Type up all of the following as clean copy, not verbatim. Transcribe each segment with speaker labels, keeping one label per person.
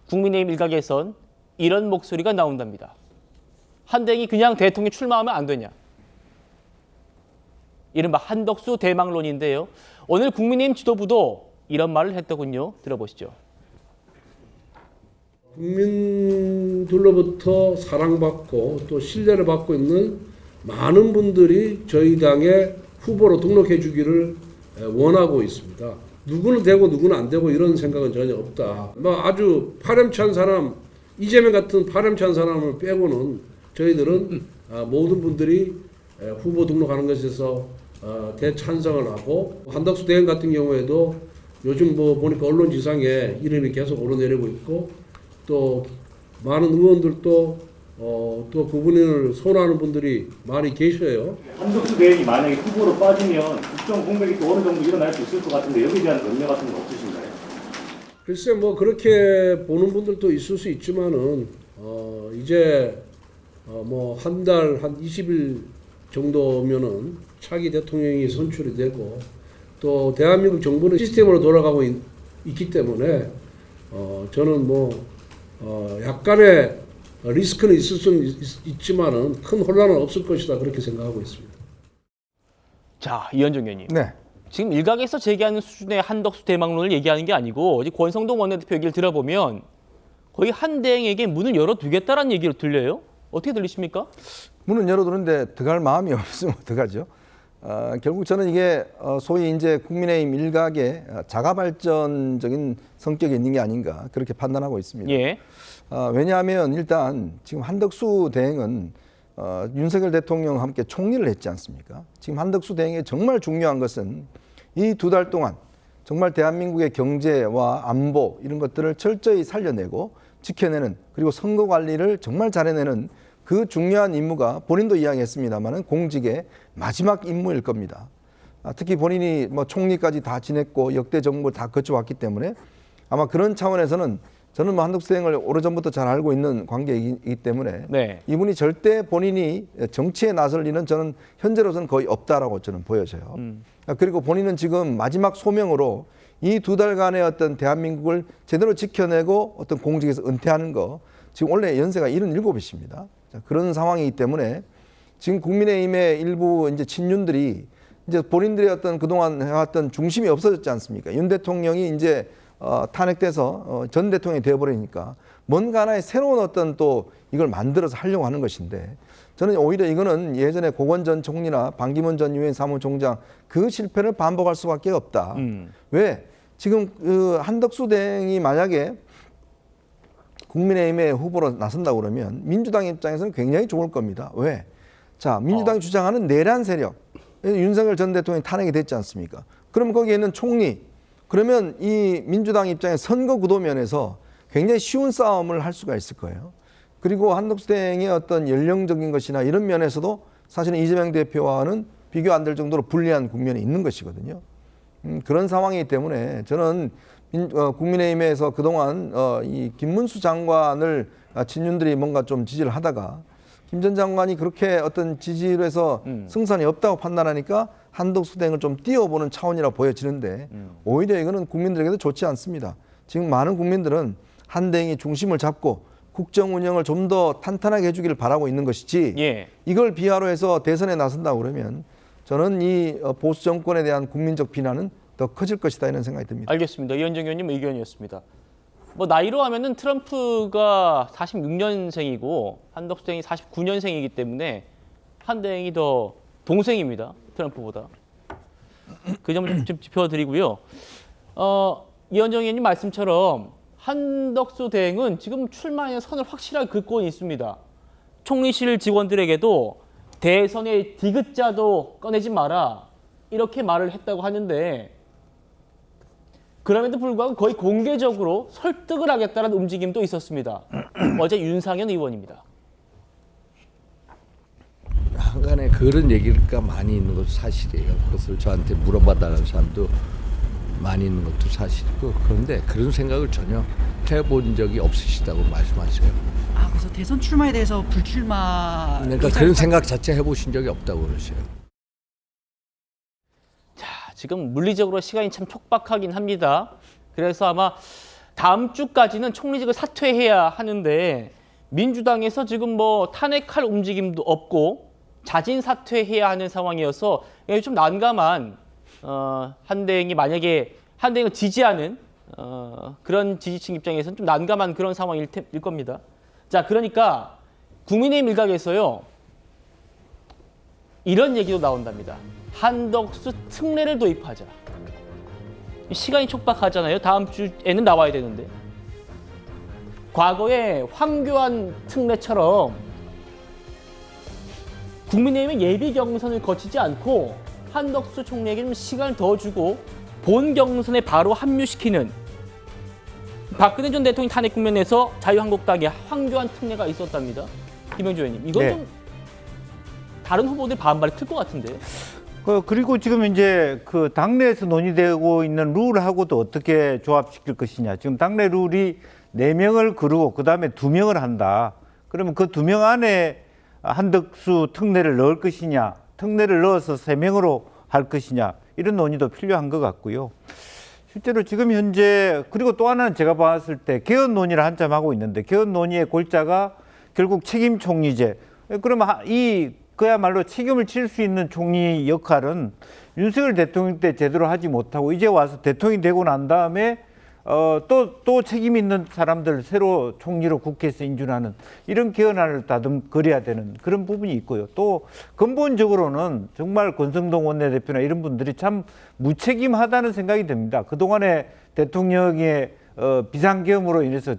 Speaker 1: 국민의힘 일각에선 이런 목소리가 나온답니다. 한대행이 그냥 대통령 출마하면 안 되냐. 이른바 한덕수 대망론인데요. 오늘 국민의힘 지도부도 이런 말을 했더군요. 들어보시죠.
Speaker 2: 국민들로부터 사랑받고 또 신뢰를 받고 있는 많은 분들이 저희 당의 후보로 등록해 주기를 원하고 있습니다. 누구는 되고 누구는 안 되고 이런 생각은 전혀 없다. 아주 파렴치한 사람, 이재명 같은 파렴치한 사람을 빼고는 저희들은 모든 분들이 후보 등록하는 것에서 대찬성을 하고, 한덕수 대행 같은 경우에도 요즘 보니까 언론지상에 이름이 계속 오르내리고 있고, 또 많은 의원들도 또 그분을 선호하는 분들이 많이 계셔요.
Speaker 3: 한덕수 대행이 만약에 후보로 빠지면 국정 공백이 또 어느 정도 일어날 수 있을 것 같은데 여기에 대한 염려 같은 거 없으신가요?
Speaker 2: 글쎄 그렇게 보는 분들도 있을 수 있지만은 이제 한 달 한 20일 정도면은 차기 대통령이 선출이 되고, 또 대한민국 정부는 시스템으로 돌아가고 있기 때문에 저는 약간의 리스크는 있을 수는 있지만은 큰 혼란은 없을 것이다, 그렇게 생각하고 있습니다.
Speaker 1: 자, 이현정 의원님.
Speaker 4: 네.
Speaker 1: 지금 일각에서 제기하는 수준의 한덕수 대망론을 얘기하는 게 아니고 권성동 원내대표 얘기를 들어보면 거의 한대행에게 문을 열어두겠다라는 얘기로 들려요. 어떻게 들리십니까?
Speaker 4: 문은 열어두는데 들어갈 마음이 없으면 어떡하죠? 결국 저는 이게 소위 이제 국민의힘 일각의 자가발전적인 성격이 있는 게 아닌가 그렇게 판단하고 있습니다.
Speaker 1: 예.
Speaker 4: 왜냐하면 일단 지금 한덕수 대행은 윤석열 대통령과 함께 총리를 했지 않습니까? 지금 한덕수 대행의 정말 중요한 것은 이 2달 동안 정말 대한민국의 경제와 안보 이런 것들을 철저히 살려내고 지켜내는, 그리고 선거 관리를 정말 잘해내는 그 중요한 임무가 본인도 이야기했습니다마는 공직의 마지막 임무일 겁니다. 특히 본인이 총리까지 다 지냈고 역대 정부를 다 거쳐왔기 때문에 아마 그런 차원에서는 저는 한덕수 대행을 오래전부터 잘 알고 있는 관계이기 때문에
Speaker 1: 네.
Speaker 4: 이분이 절대 본인이 정치에 나설 일은 저는 현재로서는 거의 없다라고 저는 보여져요. 그리고 본인은 지금 마지막 소명으로 이 2달간의 어떤 대한민국을 제대로 지켜내고 어떤 공직에서 은퇴하는 거, 지금 원래 연세가 77이십니다. 그런 상황이기 때문에 지금 국민의힘의 일부 이제 친윤들이 이제 본인들의 어떤 그동안 해왔던 중심이 없어졌지 않습니까? 윤 대통령이 이제 탄핵돼서 전 대통령이 되어버리니까 뭔가 하나의 새로운 어떤 또 이걸 만들어서 하려고 하는 것인데, 저는 오히려 이거는 예전에 고건 전 총리나 반기문 전 유엔 사무총장 그 실패를 반복할 수밖에 없다. 왜? 지금 그 한덕수 대행이 만약에 국민의힘의 후보로 나선다고 그러면 민주당 입장에서는 굉장히 좋을 겁니다. 왜? 자, 민주당이 주장하는 내란 세력, 윤석열 전 대통령이 탄핵이 됐지 않습니까? 그럼 거기에 있는 총리, 그러면 이 민주당 입장에 선거 구도 면에서 굉장히 쉬운 싸움을 할 수가 있을 거예요. 그리고 한덕수 대행의 어떤 연령적인 것이나 이런 면에서도 사실은 이재명 대표와는 비교 안 될 정도로 불리한 국면이 있는 것이거든요. 그런 상황이기 때문에 저는 국민의힘에서 그동안 이 김문수 장관을 친윤들이 뭔가 좀 지지를 하다가 김 전 장관이 그렇게 어떤 지지율에서 승산이 없다고 판단하니까 한덕수 대행을 좀 띄워보는 차원이라 보여지는데 오히려 이거는 국민들에게도 좋지 않습니다. 지금 많은 국민들은 한 대행이 중심을 잡고 국정 운영을 좀 더 탄탄하게 해주기를 바라고 있는 것이지,
Speaker 1: 예.
Speaker 4: 이걸 비하로 해서 대선에 나선다고 그러면 저는 이 보수 정권에 대한 국민적 비난은 더 커질 것이다 이런 생각이 듭니다.
Speaker 1: 알겠습니다. 이현정 의원님 의견이었습니다. 나이로 하면은 트럼프가 46년생이고 한덕수 대행이 49년생이기 때문에 한 대행이 더 동생입니다. 트럼프보다. 그 점을 좀 짚어드리고요. 이현정 의원님 말씀처럼 한덕수 대행은 지금 출마의 선을 확실하게 긋고 있습니다. 총리실 직원들에게도 대선의 디귿자도 꺼내지 마라 이렇게 말을 했다고 하는데, 그럼에도 불구하고 거의 공개적으로 설득을 하겠다는 움직임도 있었습니다. 어제 윤상현 의원입니다.
Speaker 5: 한간에 그런 얘기가 많이 있는 것도 사실이에요. 그것을 저한테 물어봐달라는 사람도 많이 있는 것도 사실이고, 그런데 그런 생각을 전혀 해본 적이 없으시다고 말씀하세요.
Speaker 6: 그래서 대선 출마에 대해서 불출마
Speaker 5: 그러니까 그런 생각 자체 해보신 적이 없다고 그러세요.
Speaker 1: 지금 물리적으로 시간이 참 촉박하긴 합니다. 그래서 아마 다음 주까지는 총리직을 사퇴해야 하는데 민주당에서 지금 뭐 탄핵할 움직임도 없고 자진 사퇴해야 하는 상황이어서 좀 난감한 한대행이 만약에 한대행을 지지하는 그런 지지층 입장에서는 좀 난감한 그런 상황일 겁니다. 자, 그러니까 국민의힘 일각에서요 이런 얘기도 나온답니다. 한덕수 특례를 도입하자. 시간이 촉박하잖아요. 다음 주에는 나와야 되는데. 과거에 황교안 특례처럼 국민의힘은 예비 경선을 거치지 않고 한덕수 총리에게 좀 시간을 더 주고 본 경선에 바로 합류시키는 박근혜 전 대통령 탄핵 국면에서 자유한국당의 황교안 특례가 있었답니다. 김영주 의원님, 이건
Speaker 7: 네.
Speaker 1: 좀 다른 후보들 반발이 클 것 같은데요.
Speaker 7: 그리고 지금 이제 그 당내에서 논의되고 있는 룰하고도 어떻게 조합시킬 것이냐. 지금 당내 룰이 4명을 거르고 그다음에 2명을 한다. 그러면 그 2명 안에 한덕수 특례를 넣을 것이냐, 특례를 넣어서 3명으로 할 것이냐, 이런 논의도 필요한 것 같고요. 실제로 지금 현재, 그리고 또 하나는 제가 봤을 때 개헌 논의를 한참 하고 있는데, 개헌 논의의 골자가 결국 책임 총리제. 그러면 그야말로 책임을 질 수 있는 총리 역할은 윤석열 대통령 때 제대로 하지 못하고 이제 와서 대통령이 되고 난 다음에 또 책임 있는 사람들 새로 총리로 국회에서 인준하는 이런 개헌안을 다듬거려야 되는 그런 부분이 있고요. 또 근본적으로는 정말 권성동 원내대표나 이런 분들이 참 무책임하다는 생각이 듭니다. 그동안에 대통령의 비상계엄으로 인해서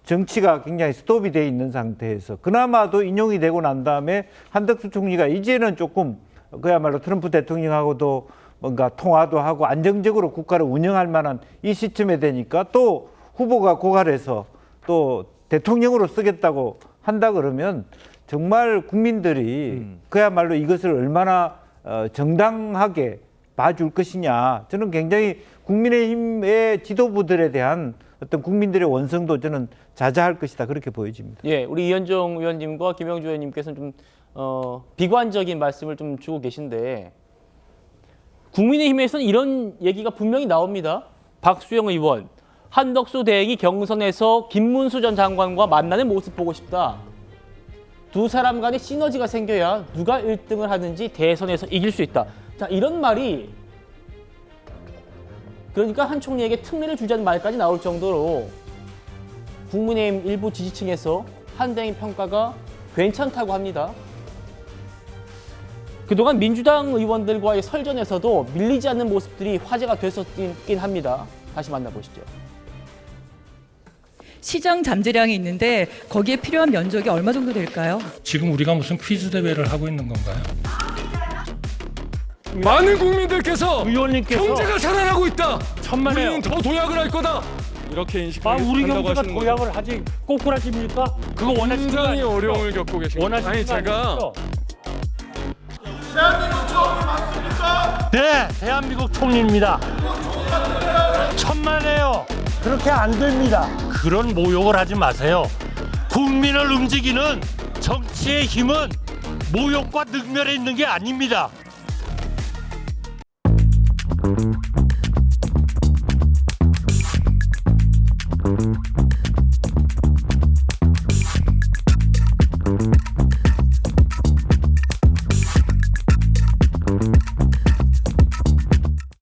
Speaker 7: 정치가 굉장히 스톱이 돼 있는 상태에서 그나마도 인용이 되고 난 다음에 한덕수 총리가 이제는 조금 그야말로 트럼프 대통령하고도 뭔가 통화도 하고 안정적으로 국가를 운영할 만한 이 시점에 되니까 또 후보가 고갈해서 또 대통령으로 쓰겠다고 한다 그러면 정말 국민들이 그야말로 이것을 얼마나 정당하게 봐줄 것이냐. 저는 굉장히 국민의힘의 지도부들에 대한 어떤 국민들의 원성도 저는 자자할 것이다. 그렇게 보여집니다.
Speaker 1: 예, 우리 이현정 의원님과 김영주 의원님께서는 좀 비관적인 말씀을 좀 주고 계신데 국민의힘에서는 이런 얘기가 분명히 나옵니다. 박수영 의원, 한덕수 대행이 경선에서 김문수 전 장관과 만나는 모습 보고 싶다. 두 사람 간의 시너지가 생겨야 누가 1등을 하든지 대선에서 이길 수 있다. 자, 이런 말이 그러니까 한 총리에게 특례를 주자는 말까지 나올 정도로 국민의힘 일부 지지층에서 한대행 평가가 괜찮다고 합니다. 그동안 민주당 의원들과의 설전에서도 밀리지 않는 모습들이 화제가 됐었긴 합니다. 다시 만나보시죠.
Speaker 8: 시장 잠재량이 있는데 거기에 필요한 면적이 얼마 정도 될까요?
Speaker 9: 지금 우리가 무슨 퀴즈 대회를 하고 있는 건가요?
Speaker 10: 많은 국민들께서
Speaker 9: 의원님께서
Speaker 10: 경제가 살아나고 있다.
Speaker 9: 천만에요.
Speaker 10: 우리는 더 도약을 할 거다. 이렇게 인식한다고
Speaker 9: 우리 경제가
Speaker 10: 하시는 거죠.
Speaker 9: 도약을 하지 꼬꾸라집니까? 그거 원하시는 거
Speaker 10: 굉장히
Speaker 9: 아니죠?
Speaker 10: 어려움을 겪고 계십니다.
Speaker 9: 원하시는
Speaker 10: 아니
Speaker 9: 거
Speaker 10: 제가
Speaker 9: 아니죠? 네, 대한민국 총리입니다. 천만에요. 그렇게 안 됩니다. 그런 모욕을 하지 마세요. 국민을 움직이는 정치의 힘은 모욕과 능멸에 있는 게 아닙니다.